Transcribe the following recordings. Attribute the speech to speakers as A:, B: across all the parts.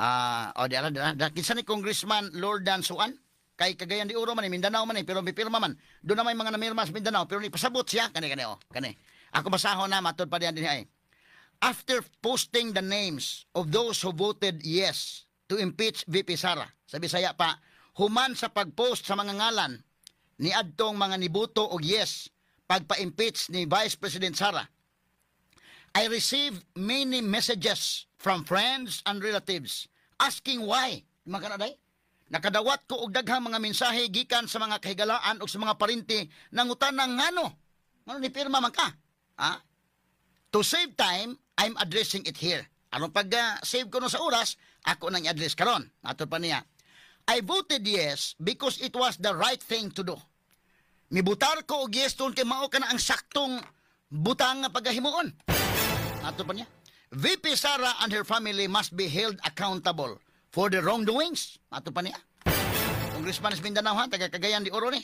A: O di ala kinsa ni Congressman Lord Dan Suan kay Cagayan de Oro man Mindanao man pero may pirma man. Do na may mga namirma sa Mindanao pero ni pasabot siya kani kani. Ako basahon na matod pa diyan ay. After posting the names of those who voted yes to impeach VP Sara, sa Bisaya pa, human sa pagpost sa mga ngalan ni adtong mga nibuto og yes pagpa-impeach ni Vice President Sara, I received many messages from friends and relatives asking why. Makanaday? Nakadawat ko og daghang mga mensahe gikan sa mga kahigalaan o sa mga parinti nangutan ng ngano ni pirma man ka. To save time, I'm addressing it here. Anong pag-save ko no sa oras, ako nang i-address karon. Ato pa niya. I voted yes because it was the right thing to do. Mibutar ko og yes tungkol kay mao ka na ang saktong butang nga pagahimuon. Ato pa niya. VP Sara and her family must be held accountable for the wrongdoings. Ato pa niya. Congressman sa Mindanao ha, taga Cagayan de Oro ni.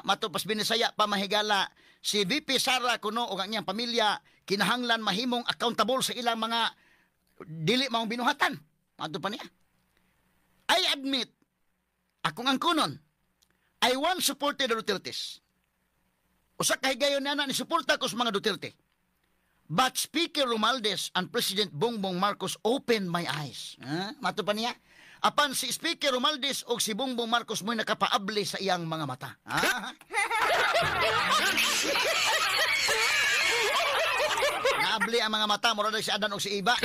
A: Matupas Binisaya pa mahigala si VP Sara kuno o ang iyang pamilya kinahanglan mahimong accountable sa ilang mga dili maong binuhatan. Ato pa niya. I admit, akong ang kunon, I once supported the Dutertes. Usa kahigayon na ni suporta ko sa mga Duterte. But Speaker Romualdez and President Bongbong Marcos opened my eyes. Mato pa niya. Apan si Speaker Romualdez o si Bongbong Marcos mo'y nakapaable sa iyang mga mata. Naabli ang mga mata, mura si Adan o si Iba.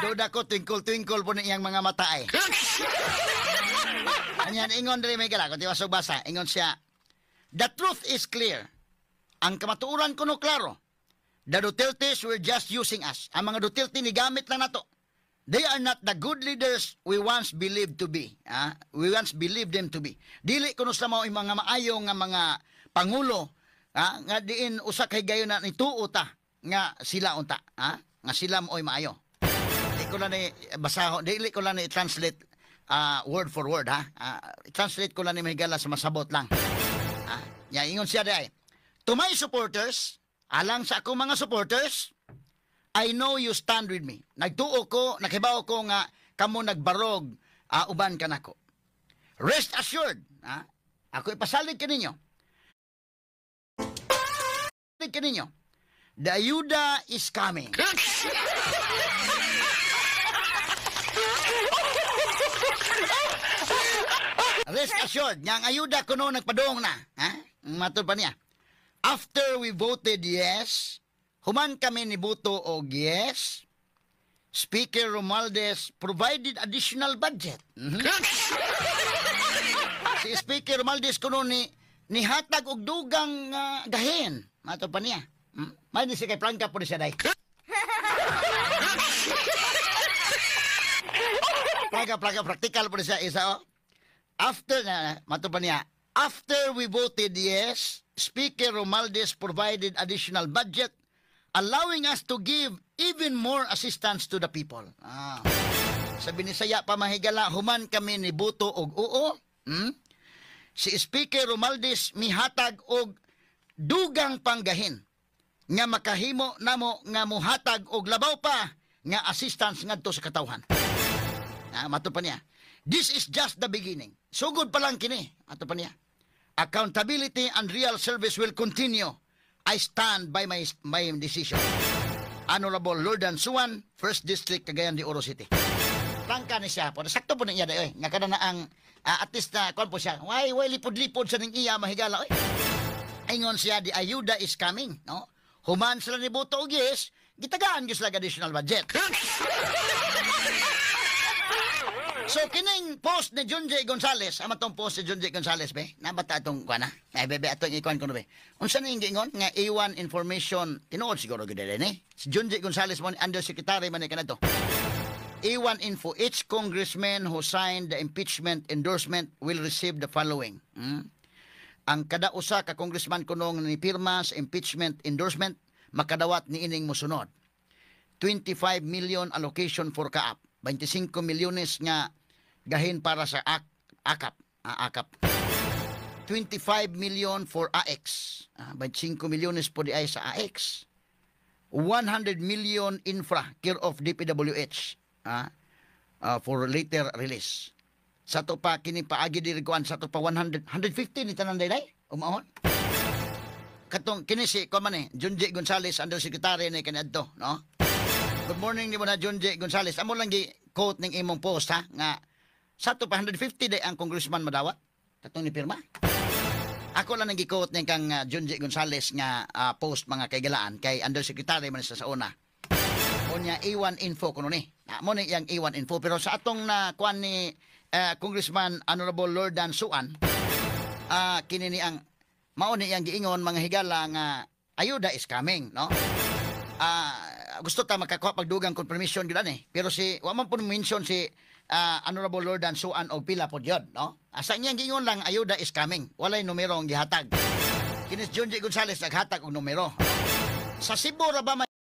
A: Duda ko, twinkle-twinkle po na iyang mga mata ay. Anyan, ingon dali may gala, kung tiwasog basa, ingon siya, the truth is clear. Ang kamatuuran ko no klaro. The Dutertes were just using us. Ang mga Duterte ni gamit lang nato. They are not the good leaders we once believed to be. We once believed them to be. Dili kuno sa mga maayo nga mga pangulo nga diin usa kay gayon na nituo ta nga sila unta, nga sila mo'y maayo. Dili ko lang ni basahon, dili ko lang ni translate word for word translate ko lang ni mahigala sa masabot lang. Ya ingon siya day. To my supporters, alang sa akong mga supporters, I know you stand with me. Nagtuo ko, nakibaw ko nga kamo nagbarog uban ka nako. Rest assured, ako ipasalig kaninyo. The ayuda is coming. Rest assured, nga ang ayuda ko no nagpadong na. Matod pa niya. After we voted yes, human kami ni Buto og yes, Speaker Romualdez provided additional budget. Si Speaker Romualdez kuno ni hatag og dugang gahin. Mato pa niya. May ni si kay Franca po siya day. Plaga practical po siya isa After mato pa niya. After we voted yes, Speaker Romualdez provided additional budget allowing us to give even more assistance to the people. Sa Binisaya pa mahigala, human kami ni Buto og oo. Si Speaker Romualdez mihatag og dugang panggahin nga makahimo namo nga muhatag og labaw pa nga assistance ngadto sa katawhan. Mato pa niya. This is just the beginning. Sugod pa lang kini. Mato pa niya. Accountability and real service will continue. I stand by my decision. Honorable Lord Dan Suan, 1st District, Cagayan de Oro City. Prangka ni siya po. Sakto po niya dayo. Nga kada na ang at least na kon po siya. Why lipod-lipod sa ning iya mahigala. Ingon siya, the ayuda is coming. No? Human sila ni Buto og yes, gitagaan gyud sila additional budget. So, kining post ni John J. Gonzales, amatong post ni John J. Gonzales, be? Nabata itong, kuha na? Ay, bebe, atong ikuan ko na, be? Unsa na yung gingon? Nga A1 information, tinuod siguro gudalin, eh? Si John J. Gonzales mo, undersecretary man ka na to. A1 info, each congressman who signed the impeachment endorsement will receive the following. Ang kada usa ka congressman kunong ni pirma sa impeachment endorsement, makadawat ni ining musunod. 25 million allocation for kaap. 25 milyones nga gahin para sa AKAP. 25 million for AX. 25 milyones po di ay sa AX. 100 million infra care of DPWH for later release. Sa to pa kini paagi diri kuan sa to pa 100 150 ni tanan day umahon. Katong kini si ko man Junji Gonzales Undersecretary ni kanadto, no? Good morning ni mo na Junji Gonzales. Amo lang gi quote ning imong post ha nga sa to pa 150 day ang congressman madawat. Katong ni pirma. Ako lang nang gi-quote ning kang Junji Gonzales nga post mga kaigalaan kay Undersecretary man sa una. Unya A1 info kuno ni. Mo ni yang A1 info pero sa atong na kuan ni Congressman Honorable Lord Dan Suan, kini ni ang mauni yang giingon mga higala nga ayuda is coming, no? Gusto ta makakuha pagdugang confirmation gid ani. Pero si wa man po mention si Honorable Lord Dan Suan og pila pod yun, no? Asa niyang giingon lang ayuda is coming. Walay numero ang gihatag. Kini Junji Gonzales naghatag og numero. Sa Cebu ra ba may